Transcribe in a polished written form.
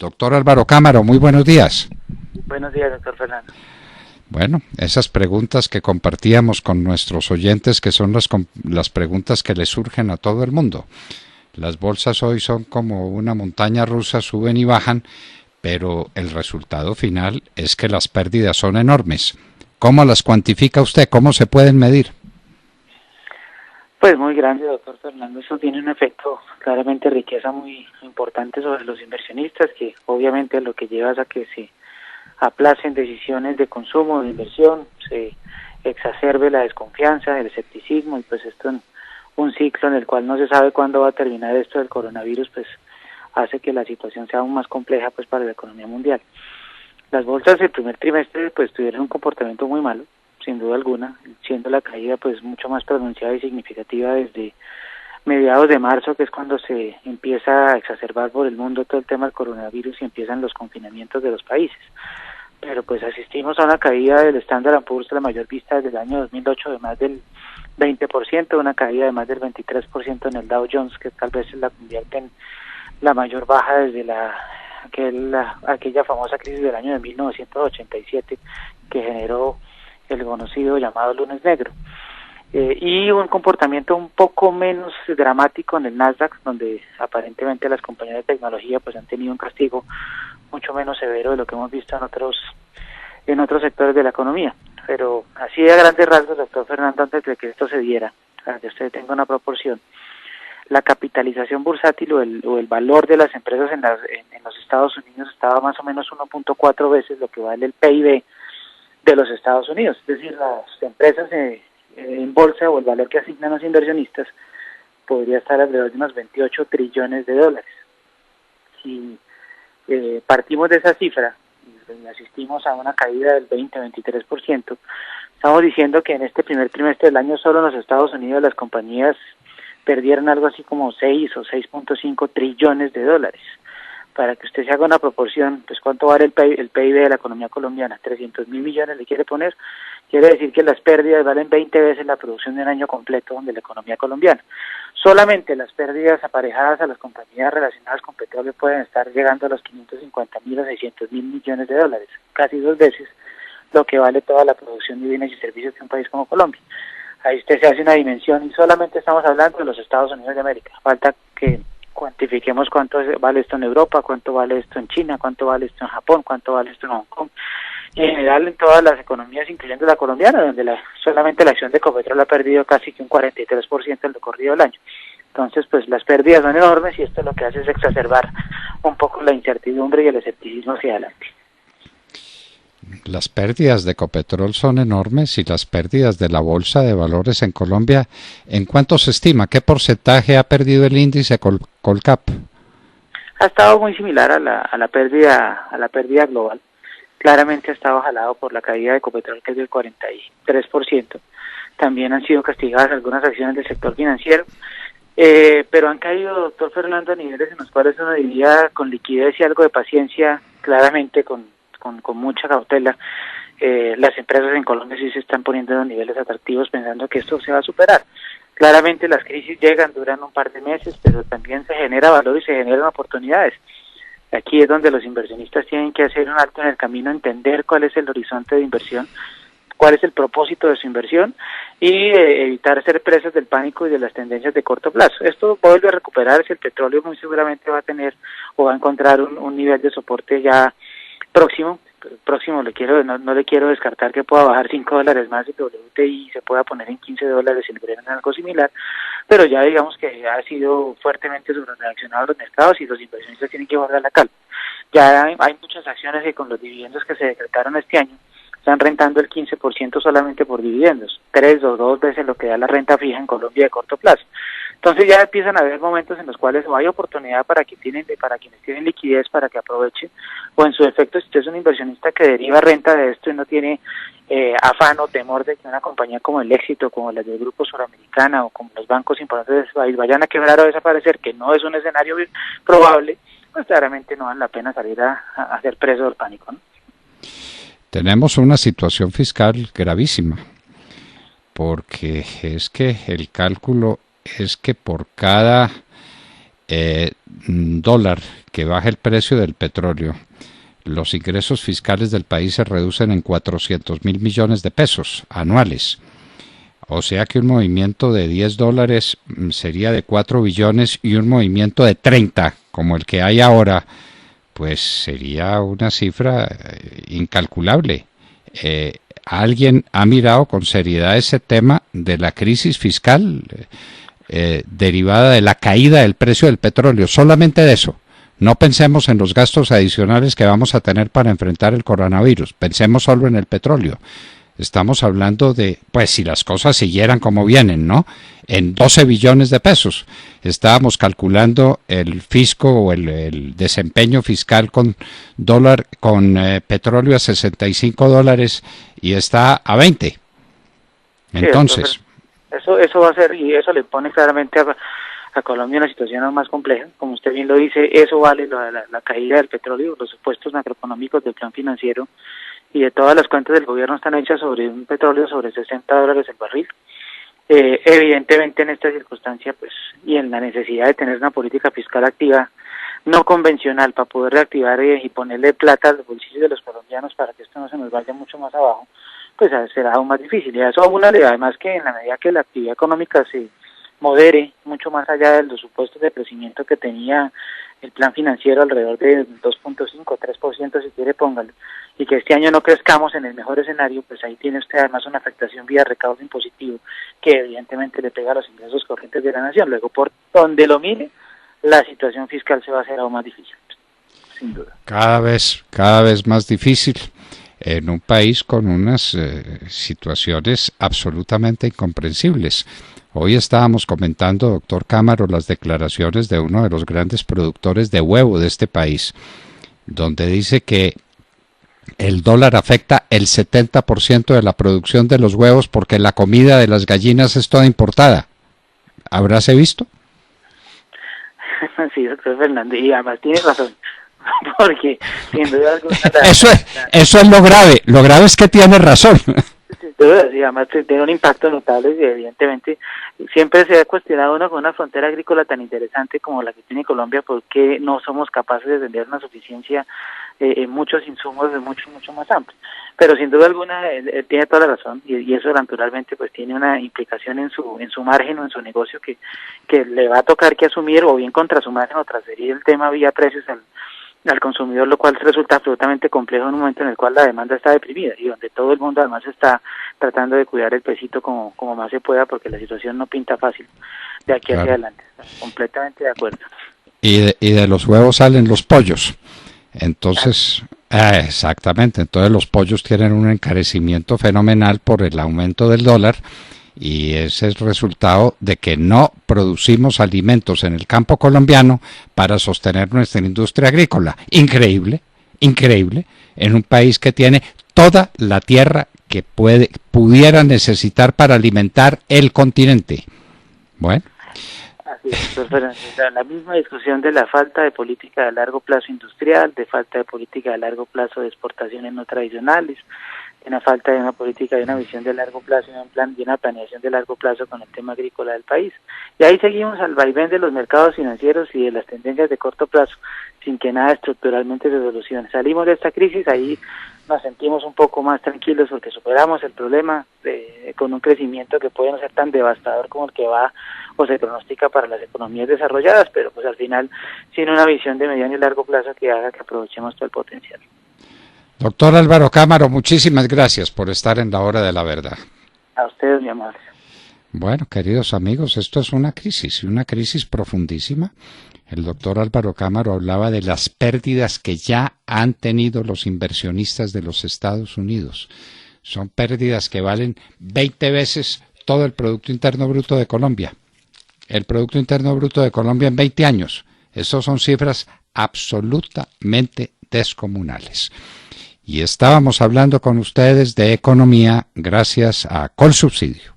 Doctor Álvaro Cámara, muy buenos días. Buenos días, doctor Fernando. Bueno, esas preguntas que compartíamos con nuestros oyentes, que son las preguntas que le surgen a todo el mundo. Las bolsas hoy son como una montaña rusa, suben y bajan, pero el resultado final es que las pérdidas son enormes. ¿Cómo las cuantifica usted? ¿Cómo se pueden medir? Pues muy grande, doctor Fernando. Eso tiene un efecto, claramente riqueza muy importante sobre los inversionistas, que obviamente lo que lleva es a que se aplacen decisiones de consumo, de inversión, se exacerbe la desconfianza, el escepticismo, y pues esto en un ciclo en el cual no se sabe cuándo va a terminar esto del coronavirus, pues hace que la situación sea aún más compleja pues para la economía mundial. Las bolsas del primer trimestre pues tuvieron un comportamiento muy malo, sin duda alguna, siendo la caída pues mucho más pronunciada y significativa desde mediados de marzo, que es cuando se empieza a exacerbar por el mundo todo el tema del coronavirus y empiezan los confinamientos de los países. Pero pues asistimos a una caída del Standard & Poor's, la mayor vista desde el año 2008, de más del 20%, una caída de más del 23% en el Dow Jones, que tal vez la convierte en la mayor baja desde aquella famosa crisis del año de 1987 que generó el conocido llamado lunes negro. Y un comportamiento un poco menos dramático en el Nasdaq, donde aparentemente las compañías de tecnología pues han tenido un castigo mucho menos severo de lo que hemos visto en otros sectores de la economía. Pero así de grandes rasgos, doctor Fernando, antes de que esto se diera, para que usted tenga una proporción, la capitalización bursátil o el valor de las empresas en los Estados Unidos estaba más o menos 1.4 veces lo que vale el PIB de los Estados Unidos. Es decir, las empresas en bolsa, o el valor que asignan los inversionistas, podría estar alrededor de unos 28 trillones de dólares. Si partimos de esa cifra y asistimos a una caída del 20-23%, estamos diciendo que en este primer trimestre del año solo en los Estados Unidos las compañías perdieron algo así como 6 o 6.5 trillones de dólares. Para que usted se haga una proporción, pues ¿cuánto vale el PIB de la economía colombiana? 300.000 millones le quiere poner. Quiere decir que las pérdidas valen 20 veces la producción de un año completo de la economía colombiana. Solamente las pérdidas aparejadas a las compañías relacionadas con petróleo pueden estar llegando a los 550.000 o 600.000 millones de dólares, casi 2 veces lo que vale toda la producción de bienes y servicios de un país como Colombia. Ahí usted se hace una dimensión y solamente estamos hablando de los Estados Unidos de América. Falta que cuantifiquemos cuánto vale esto en Europa, cuánto vale esto en China, cuánto vale esto en Japón, cuánto vale esto en Hong Kong, y en general en todas las economías, incluyendo la colombiana, donde solamente la acción de Ecopetrol ha perdido casi que un 43% del recorrido del año. Entonces, pues las pérdidas son enormes y esto lo que hace es exacerbar un poco la incertidumbre y el escepticismo hacia adelante. Las pérdidas de Ecopetrol son enormes y las pérdidas de la Bolsa de Valores en Colombia, ¿en cuánto se estima? ¿Qué porcentaje ha perdido el índice Colcap? Ha estado muy similar a la pérdida global. Claramente ha estado jalado por la caída de Ecopetrol, que es del 43%. También han sido castigadas algunas acciones del sector financiero, pero han caído, doctor Fernando, a niveles en los cuales uno diría con liquidez y algo de paciencia, claramente con mucha cautela. Las empresas en Colombia sí se están poniendo en los niveles atractivos pensando que esto se va a superar. Claramente las crisis llegan, duran un par de meses, pero también se genera valor y se generan oportunidades. Aquí es donde los inversionistas tienen que hacer un alto en el camino, entender cuál es el horizonte de inversión, cuál es el propósito de su inversión y evitar ser presas del pánico y de las tendencias de corto plazo. Esto vuelve a recuperarse, el petróleo muy seguramente va a tener o va a encontrar un nivel de soporte ya próximo, no le quiero descartar que pueda bajar $5 más el WTI y se pueda poner en $15 el Brent, algo similar, pero ya digamos que ha sido fuertemente sobrereaccionado los mercados y los inversionistas tienen que guardar la calma. Ya hay muchas acciones que con los dividendos que se decretaron este año están rentando el 15% solamente por dividendos, 3 o 2 veces lo que da la renta fija en Colombia de corto plazo. Entonces ya empiezan a haber momentos en los cuales o hay oportunidad para quienes tienen liquidez para que aprovechen, o en su efecto, si usted es un inversionista que deriva renta de esto y no tiene afán o temor de que una compañía como el Éxito, como la del Grupo Suramericana o como los bancos importantes del país vayan a quebrar o desaparecer, que no es un escenario probable, pues claramente no vale la pena salir a hacer preso del pánico, ¿no? Tenemos una situación fiscal gravísima, porque es que el cálculo es que por cada dólar que baje el precio del petróleo, los ingresos fiscales del país se reducen en 400.000 millones de pesos anuales. O sea que un movimiento de $10 sería de 4 billones y un movimiento de 30, como el que hay ahora, pues sería una cifra incalculable. ¿Alguien ha mirado con seriedad ese tema de la crisis fiscal derivada de la caída del precio del petróleo? Solamente de eso. No pensemos en los gastos adicionales que vamos a tener para enfrentar el coronavirus. Pensemos solo en el petróleo. Estamos hablando de, pues si las cosas siguieran como vienen, ¿no? En 12 billones de pesos. Estábamos calculando el fisco o el desempeño fiscal con petróleo a $65 y está a 20. Entonces, eso va a ser, y eso le pone claramente a Colombia una situación aún más compleja. Como usted bien lo dice, eso vale la caída del petróleo, los supuestos macroeconómicos del plan financiero y de todas las cuentas del gobierno están hechas sobre un petróleo sobre $60 el barril. Evidentemente en esta circunstancia, pues, y en la necesidad de tener una política fiscal activa, no convencional, para poder reactivar y ponerle plata a los bolsillos de los colombianos para que esto no se nos vaya mucho más abajo, pues será aún más difícil. Y a eso aúnale además que en la medida que la actividad económica se modere mucho más allá de los supuestos de crecimiento que tenía el plan financiero, alrededor de 2.5, 3% si quiere póngalo, y que este año no crezcamos en el mejor escenario, pues ahí tiene usted además una afectación vía recaudo impositivo que evidentemente le pega a los ingresos corrientes de la nación. Luego, por donde lo mire, la situación fiscal se va a hacer aún más difícil, sin duda. Cada vez más difícil en un país con unas situaciones absolutamente incomprensibles. Hoy estábamos comentando, doctor Cámaro, las declaraciones de uno de los grandes productores de huevo de este país, donde dice que el dólar afecta el 70% de la producción de los huevos porque la comida de las gallinas es toda importada. ¿Habráse visto? Sí, doctor Fernando, y además tiene razón, porque sin duda alguna... Eso es lo grave. Lo grave es que tiene razón. Sin duda, y además tiene un impacto notable y evidentemente siempre se ha cuestionado uno con una frontera agrícola tan interesante como la que tiene Colombia, ¿por qué no somos capaces de tener una suficiencia en muchos insumos de mucho más amplio? Pero sin duda alguna él tiene toda la razón y eso naturalmente pues tiene una implicación en su margen o en su negocio que le va a tocar que asumir o bien contra su margen o transferir el tema vía precios al consumidor, lo cual resulta absolutamente complejo en un momento en el cual la demanda está deprimida y donde todo el mundo además está tratando de cuidar el pesito como más se pueda porque la situación no pinta fácil de aquí hacia adelante. Completamente de acuerdo. Y de los huevos salen los pollos. Entonces, exactamente, entonces los pollos tienen un encarecimiento fenomenal por el aumento del dólar y ese es el resultado de que no producimos alimentos en el campo colombiano para sostener nuestra industria agrícola. Increíble, en un país que tiene toda la tierra que pudiera necesitar para alimentar el continente. Bueno. Así es, doctor, la misma discusión de la falta de política de largo plazo industrial, de falta de política de largo plazo de exportaciones no tradicionales, de una falta de una política, de una visión de largo plazo y un plan, de una planeación de largo plazo con el tema agrícola del país. Y ahí seguimos al vaivén de los mercados financieros y de las tendencias de corto plazo, sin que nada estructuralmente se solucione. Salimos de esta crisis, ahí nos sentimos un poco más tranquilos porque superamos el problema con un crecimiento que puede no ser tan devastador como el que va o se pronostica para las economías desarrolladas, pero pues al final sin una visión de mediano y largo plazo que haga que aprovechemos todo el potencial. Doctor Álvaro Cámaro, muchísimas gracias por estar en la hora de la verdad. A ustedes, mi amable. Bueno, queridos amigos, esto es una crisis profundísima. El doctor Álvaro Cámaro hablaba de las pérdidas que ya han tenido los inversionistas de los Estados Unidos. Son pérdidas que valen 20 veces todo el Producto Interno Bruto de Colombia. El Producto Interno Bruto de Colombia en 20 años. Esas son cifras absolutamente descomunales. Y estábamos hablando con ustedes de economía gracias a Colsubsidio.